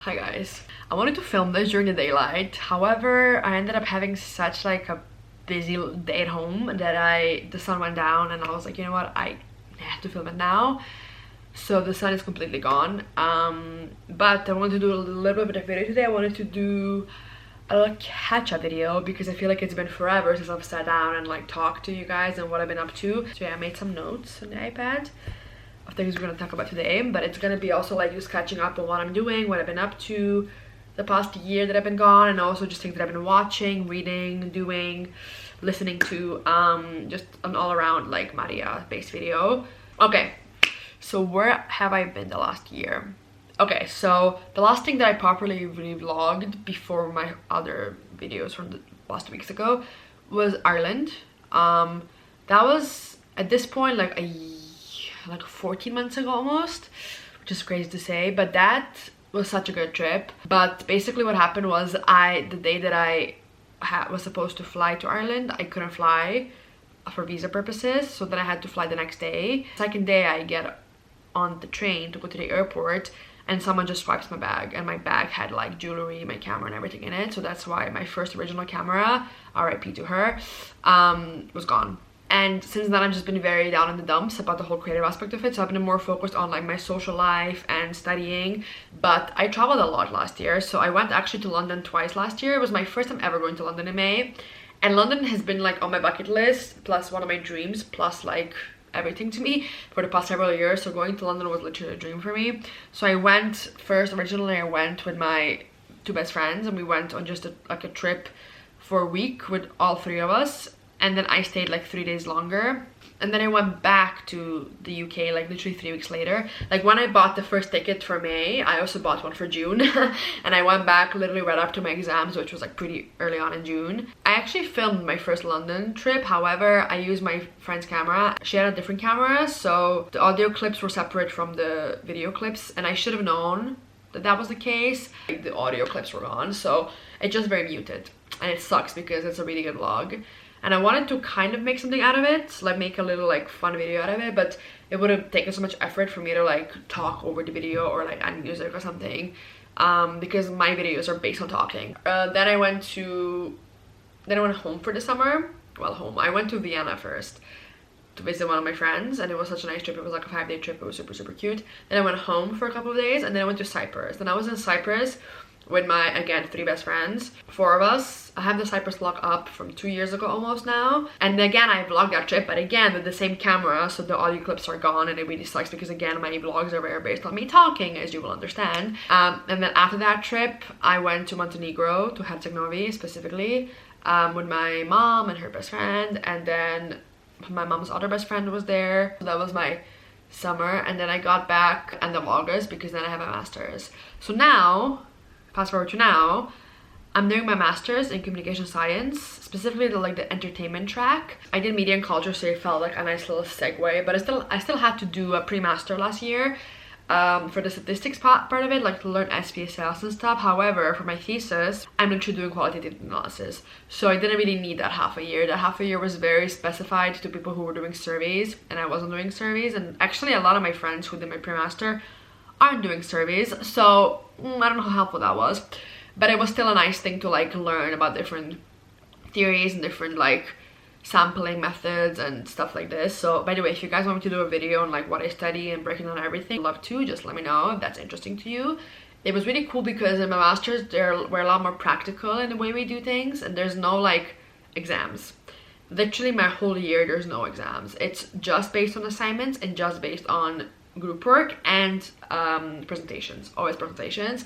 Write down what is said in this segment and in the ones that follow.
Hi guys, I wanted to film this during the daylight. However, I ended up having such like a busy day at home that the sun went down and I was like, you know what, I have to film it now. So the sun is completely gone. But I wanted to do a little bit of video today. I wanted to do a little catch-up video because I feel like it's been forever since I've sat down and like talked to you guys and what I've been up to. So yeah, I made some notes on the iPad of things we're gonna talk about today, but it's gonna be also like just catching up on what I'm doing, what I've been up to the past year that I've been gone, and also just things that I've been watching, reading, doing, listening to, just an all-around like Maria based video. Okay, so where have I been the last year? Okay, so the last thing that I properly really vlogged before my other videos from the last 2 weeks ago was Ireland. That was at this point like 14 months ago almost, which is crazy to say, but that was such a good trip. But basically what happened was the day that I was supposed to fly to Ireland, I couldn't fly for visa purposes, so then I had to fly the next day. Second day I get on the train to go to the airport and someone just swipes my bag, and my bag had like jewelry, my camera and everything in it, so that's why my first original camera, RIP to her, was gone. And since then I've just been very down in the dumps about the whole creative aspect of it, so I've been more focused on like my social life and studying. But I traveled a lot last year, so I went actually to London twice last year. It was my first time ever going to London in May, and London has been like on my bucket list, plus one of my dreams, plus like everything to me for the past several years. So going to London was literally a dream for me. So I went first, originally I went with my two best friends, and we went on just a trip for a week with all three of us. And then I stayed like 3 days longer, and then I went back to the UK like literally 3 weeks later. Like when I bought the first ticket for May, I also bought one for June and I went back literally right after my exams, which was like pretty early on in June. I actually filmed my first London trip. However, I used my friend's camera. She had a different camera, so the audio clips were separate from the video clips, and I should have known that that was the case. Like, the audio clips were gone, so it's just very muted, and it sucks because it's a really good vlog. And I wanted to kind of make something out of it, like make a little like fun video out of it, but it would have taken so much effort for me to like talk over the video or like add music or something, because my videos are based on talking. Then I went home for the summer. Well, home. I went to Vienna first to visit one of my friends, and it was such a nice trip. It was like a 5-day trip. It was super, super cute. Then I went home for a couple of days, and then I went to Cyprus. Then I was in Cyprus with my, again, 3 best friends, 4 of us. I have the Cyprus vlog up from 2 years ago almost now. And again, I vlogged that trip, but again, with the same camera, so the audio clips are gone, and it really sucks because again, my vlogs are very based on me talking, as you will understand. And then after that trip, I went to Montenegro, to Herceg-Novi specifically, with my mom and her best friend, and then my mom's other best friend was there. So that was my summer, and then I got back end of August because then I have a master's. So now, fast forward to now, I'm doing my master's in communication science, specifically the entertainment track. I did media and culture, so it felt like a nice little segue, but I still had to do a pre-master last year for the statistics part of it, like to learn SPSS and stuff. However, for my thesis, I'm literally doing qualitative analysis, so I didn't really need that half a year. That half a year was very specified to people who were doing surveys, and I wasn't doing surveys. And actually a lot of my friends who did my pre-master aren't doing surveys, so I don't know how helpful that was, but it was still a nice thing to like learn about different theories and different like sampling methods and stuff like this. So by the way, if you guys want me to do a video on like what I study and breaking down everything, I'd love to. Just let me know if that's interesting to you. It was really cool because in my master's we're a lot more practical in the way we do things, and there's no like exams. Literally my whole year there's no exams. It's just based on assignments and just based on group work and presentations, always presentations,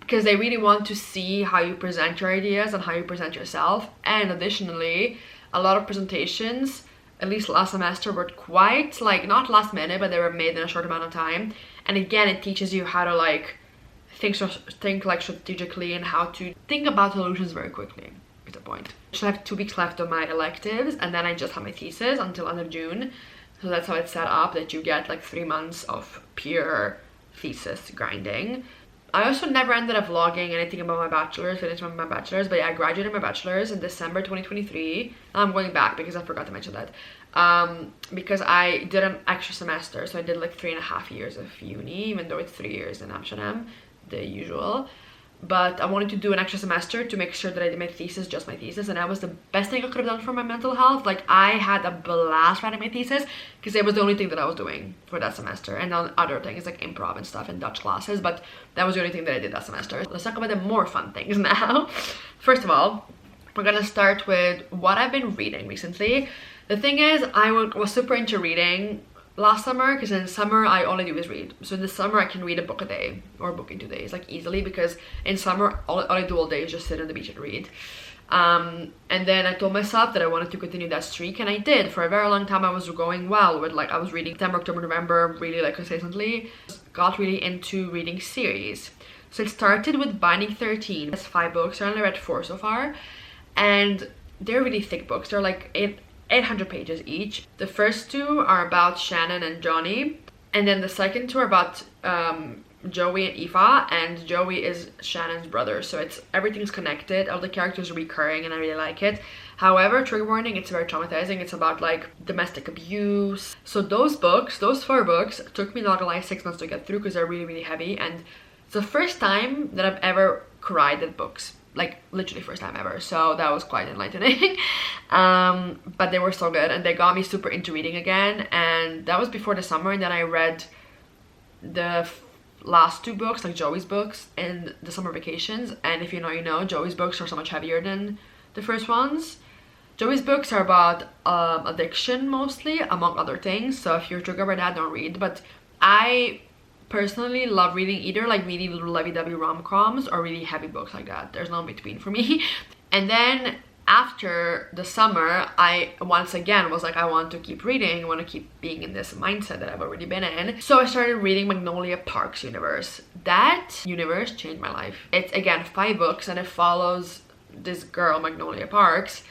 because they really want to see how you present your ideas and how you present yourself. And additionally, a lot of presentations, at least last semester, were quite like not last minute, but they were made in a short amount of time. And again, it teaches you how to like think like strategically and how to think about solutions very quickly is the point. So I have 2 weeks left of my electives, and then I just have my thesis until end of June. So that's how it's set up, that you get like 3 months of pure thesis grinding. I also never ended up vlogging anything about my bachelor's, finished my bachelor's, but yeah, I graduated my bachelor's in December 2023. I'm going back because I forgot to mention that. Because I did an extra semester, so I did like 3.5 years of uni, even though it's 3 years in Amsterdam. the usual. But I wanted to do an extra semester to make sure that I did my thesis, just my thesis, and that was the best thing I could have done for my mental health. Like, I had a blast writing my thesis because it was the only thing that I was doing for that semester, and on other things like improv and stuff and Dutch classes, but that was the only thing that I did that semester. Let's talk about the more fun things now. First of all, we're gonna start with what I've been reading recently. The thing is, I was super into reading last summer, because in summer I only do is read. So in the summer I can read a book a day or a book in 2 days, like easily, because in summer all I do all day is just sit on the beach and read. And then I told myself that I wanted to continue that streak, and I did. For a very long time I was going well with, like, I was reading September, October, November really, like, consistently. Got really into reading series. So it started with Binding 13. It's 5 books. I only read 4 so far, and they're really thick books. They're like 800 pages each. The first 2 are about Shannon and Johnny, and then the second 2 are about Joey and Aoife, and Joey is Shannon's brother, so it's everything's connected. All the characters are recurring, and I really like it. However, trigger warning, it's very traumatizing. It's about, like, domestic abuse. So those books, those 4 books, took me, not gonna lie, 6 months to get through, because they're really, really heavy, and it's the first time that I've ever cried at books. Like, literally first time ever, so that was quite enlightening. But they were so good, and they got me super into reading again, and that was before the summer. And then I read the last 2 books, like Joey's books, in the summer vacations. And if you know, you know, Joey's books are so much heavier than the first ones. Joey's books are about addiction mostly, among other things, so if you're triggered by that, don't read. But I personally love reading either, like, really little lovey-dovey rom-coms or really heavy books like that. There's no in between for me. And then after the summer, I once again was like, I want to keep reading, I want to keep being in this mindset that I've already been in. So I started reading Magnolia Park's universe. That universe changed my life. It's, again, 5 books, and it follows this girl, Magnolia Parks,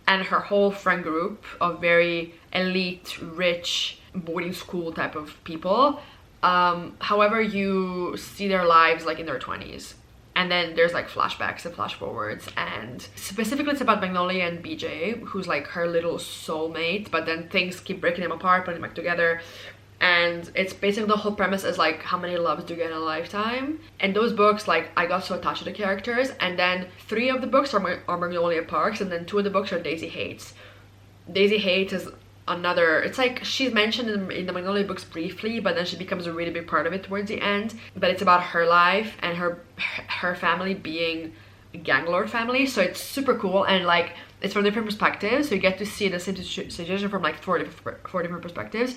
and her whole friend group of very elite, rich, boarding school type of people. However, you see their lives, like, in their 20s, and then there's, like, flashbacks and flash forwards, and specifically it's about Magnolia and BJ, who's, like, her little soulmate, but then things keep breaking them apart, putting them back together. And it's basically, the whole premise is, like, how many loves do you get in a lifetime? And those books, like, I got so attached to the characters. And then 3 of the books are Magnolia Parks, and then 2 of the books are Daisy Hates. Daisy Hates is another, it's like she's mentioned in the Magnolia books briefly, but then she becomes a really big part of it towards the end. But it's about her life and her family being a gang lord family, so it's super cool, and, like, it's from different perspectives, so you get to see the same situation from, like, 4 different perspectives.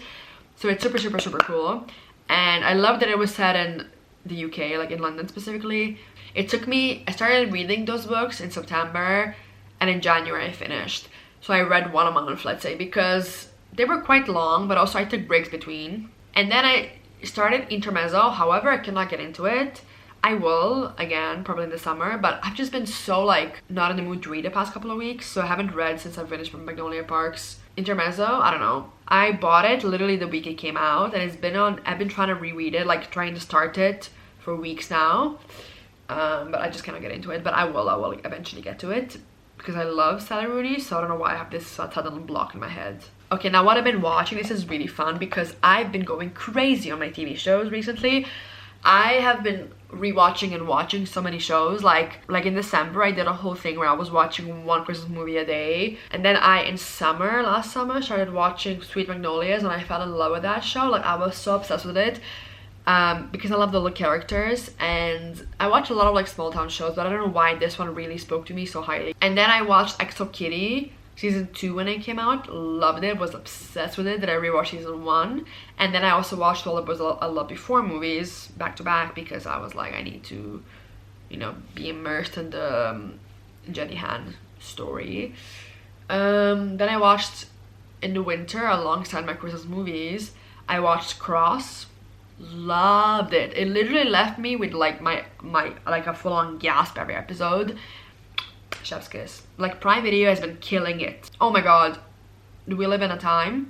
So it's super, super, super cool. And I love that it was set in the UK, like in London specifically. It took me, I started reading those books in September, and in January I finished. So I read 1 a month, let's say, because they were quite long, but also I took breaks between. And then I started Intermezzo. However, I cannot get into it. I will, again, probably in the summer, but I've just been so, like, not in the mood to read the past couple of weeks, so I haven't read since I finished from Magnolia Parks. Intermezzo, I don't know. I bought it literally the week it came out, and it's been on, I've been trying to reread it, like, trying to start it for weeks now. But I just cannot get into it, but I will eventually get to it, because I love Sally Rooney, so I don't know why I have this sudden block in my head. Okay, now what I've been watching, this is really fun, because I've been going crazy on my TV shows recently. I have been rewatching and watching so many shows. Like in December, I did a whole thing where I was watching 1 Christmas movie a day. And then in last summer, started watching Sweet Magnolias, and I fell in love with that show. Like, I was so obsessed with it. Because I love the characters, and I watch a lot of, like, small town shows, but I don't know why this one really spoke to me so highly. And then I watched XO Kitty season 2 when it came out, loved it, was obsessed with it. Then I rewatched season 1, and then I also watched all the Boys I Loved Before movies back to back, because I was like, I need to, you know, be immersed in the Jenny Han story. Then I watched in the winter, alongside my Christmas movies, I watched Cross. Loved it. It literally left me with, like, my like, a full-on gasp every episode. Chef's kiss. Like, Prime Video has been killing it. Oh my god, we live in time.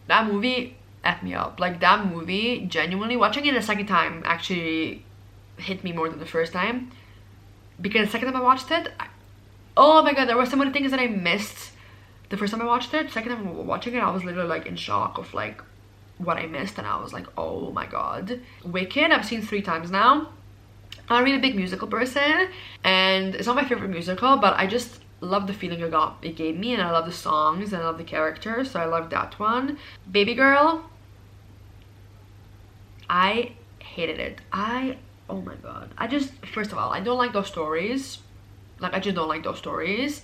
That movie ate me up. Like, that movie, genuinely, watching it a second time actually hit me more than the first time, because the second time I watched it, oh my god, there were so many things that I missed the first time I watched it. The second time watching it, I was literally, like, in shock of, like, what I missed, and I was like, oh my god. Wicked, I've seen 3 times now. I'm a really big musical person, and it's not my favorite musical, but I just love the feeling it gave me, and I love the songs, and I love the characters, so I love that one. Baby Girl, I hated it. Oh my god. First of all, I don't like those stories. Like, I just don't like those stories.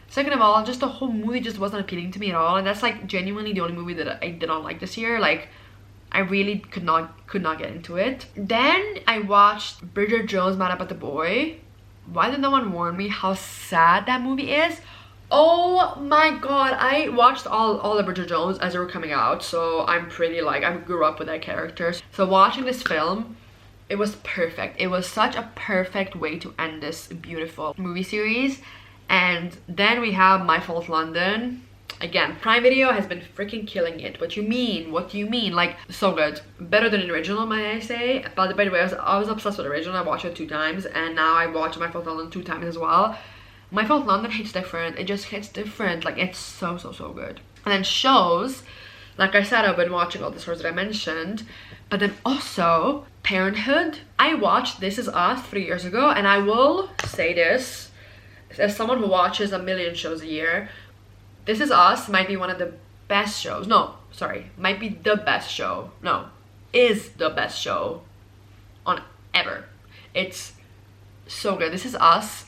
Second of all, just the whole movie just wasn't appealing to me at all, and that's like genuinely the only movie that I did not like this year. Like, I really could not get into it. Then I watched Bridget Jones' Mad About the Boy. Why did no one warn me how sad that movie is? Oh my god, I watched all the Bridget Jones as they were coming out, so I'm pretty like, I grew up with that character. So watching this film, it was perfect. It was such a perfect way to end this beautiful movie series. And then we have My Fault London. Again, Prime Video has been freaking killing it. What do you mean? Like, so good. Better than the original, may I say. But by the way, I was obsessed with the original. I watched it 2 times, and now I watched My Fault London 2 times as well. My Fault London hits different. It just hits different. Like, it's so good. And then shows, like I said, I've been watching all the shows that I mentioned, but then also Parenthood. I watched This Is Us 3 years ago, and I will say this as someone who watches a million shows a year, This Is Us might be one of the best shows. No, sorry, might be the best show. No, is the best show on ever. It's so good. This Is Us.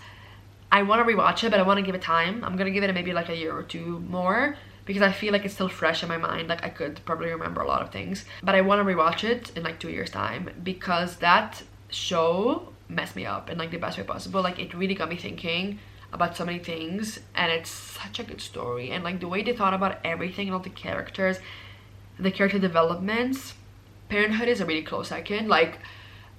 I want to rewatch it, but I want to give it time. I'm gonna give it maybe like a year or 2 more, because I feel like it's still fresh in my mind. Like, I could probably remember a lot of things, but I want to rewatch it in like 2 years time, because that show messed me up in like the best way possible. Like, it really got me thinking about so many things, and it's such a good story, and like the way they thought about everything and all the characters, the character developments. Parenthood is a really close second. Like,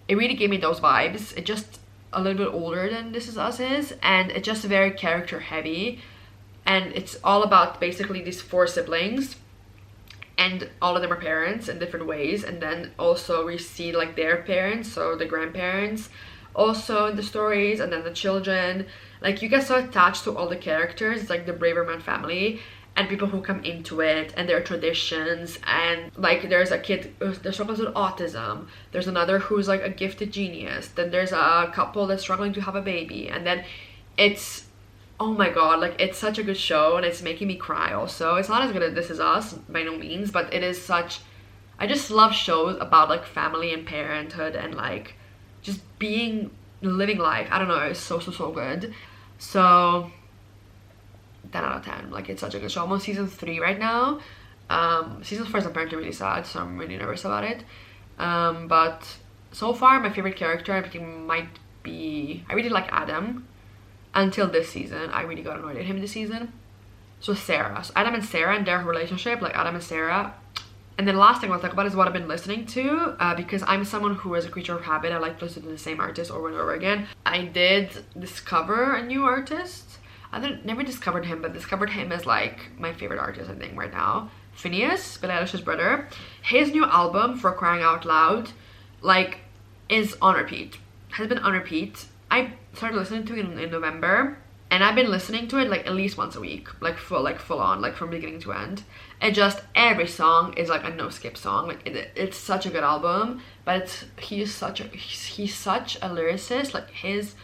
it really gave me those vibes. It just a little bit older than This Is Us is, and it's just very character heavy, and it's all about basically these 4 siblings, and all of them are parents in different ways, and then also we see like their parents, so the grandparents also in the stories, and then the children. Like, you get so attached to all the characters. It's like the Braverman family and people who come into it and their traditions, and like there's a kid, they're struggling with autism, there's another who's like a gifted genius, then there's a couple that's struggling to have a baby, and then it's, oh my god, like, it's such a good show, and it's making me cry also. It's not as good as This Is Us by no means, but it is such, I just love shows about like family and parenthood and like just living life. I don't know, it's so good. So 10 out of 10. Like, it's such a good show. I'm on season 3 right now. Season 4 is apparently really sad, so I'm really nervous about it. But so far, my favorite character I think might be, I really like Adam until this season. I really got annoyed at him this season. So Sarah, so Adam and Sarah and their relationship, like Adam and Sarah. And then the last thing I'll talk about is what I've been listening to, because I'm someone who is a creature of habit. I like to listen to the same artist over and over again. I did discover a new artist. I never discovered him, but discovered him as like my favorite artist, I think, right now. Phineas, Billie Eilish's brother. His new album, For Crying Out Loud, like, is on repeat. Has been on repeat. I started listening to it in November, and I've been listening to it like at least once a week, like full on, like from beginning to end. And just every song is like a no skip song. Like, it's such a good album, but he's such a lyricist. Like, his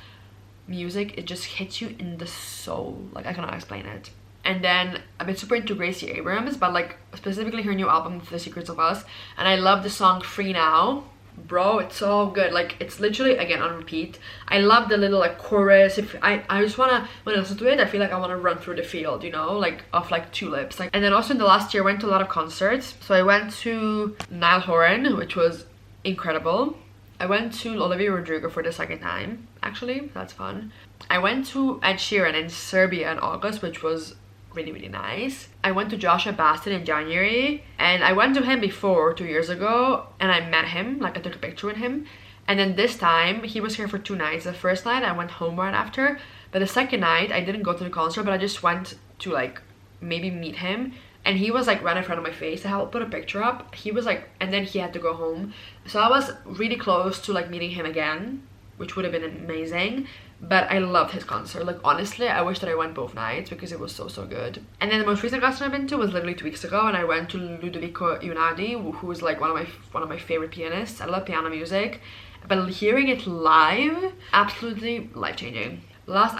music, it just hits you in the soul. Like, I cannot explain it. And then I've been super into Gracie Abrams, but like specifically her new album, The Secrets of Us, and I love the song Free Now. Bro, it's so good. Like, it's literally, again, on repeat. I love the little like chorus. If I just wanna, when I listen to it, I feel like I want to run through the field, you know, like of like tulips. Like, and then also in the last year I went to a lot of concerts. So I went to Niall Horan, which was incredible. I went to Olivia Rodrigo for the 2nd time, actually. That's fun. I went to Ed Sheeran in Serbia in August, which was really nice. I went to Joshua Bassett in January, and I went to him before 2 years ago, and I met him, like I took a picture with him. And then this time he was here for 2 nights. The first night I went home right after, but the second night I didn't go to the concert, but I just went to like maybe meet him, and he was like right in front of my face. I helped put a picture up. He was like, and then he had to go home, so I was really close to like meeting him again, which would have been amazing. but I loved his concert. Like honestly, I wish that I went both nights because it was so good. And then the most recent concert I've been to was literally 2 weeks ago, and I went to Ludovico Einaudi, who is like one of my favorite pianists. I love piano music, but hearing it live, absolutely life-changing. Last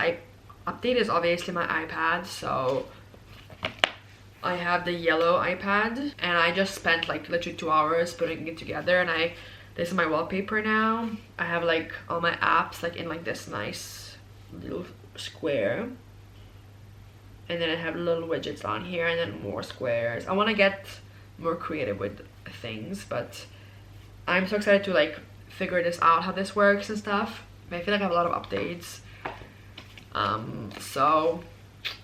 update is obviously my iPad. So I have the yellow iPad, and I just spent like literally 2 hours putting it together, and this is my wallpaper now. I have like all my apps like in like this nice little square, and then I have little widgets on here, and then more squares. I want to get more creative with things, but I'm so excited to like figure this out, how this works and stuff. But I feel like I have a lot of updates. So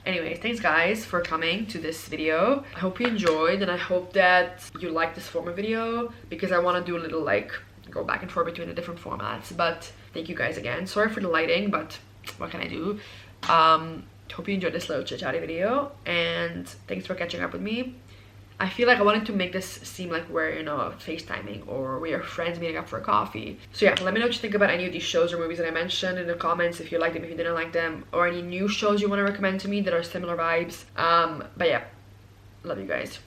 anyways, thanks guys for coming to this video. I hope you enjoyed, and I hope that you like this format video, because I want to do a little like go back and forth between the different formats. But thank you guys again. Sorry for the lighting, but what can I do? Hope you enjoyed this little chit chatty video, and thanks for catching up with me. I feel like I wanted to make this seem like we're, you know, FaceTiming or we are friends meeting up for a coffee. So yeah, let me know what you think about any of these shows or movies that I mentioned in the comments, if you liked them, if you didn't like them, or any new shows you want to recommend to me that are similar vibes. But yeah, love you guys.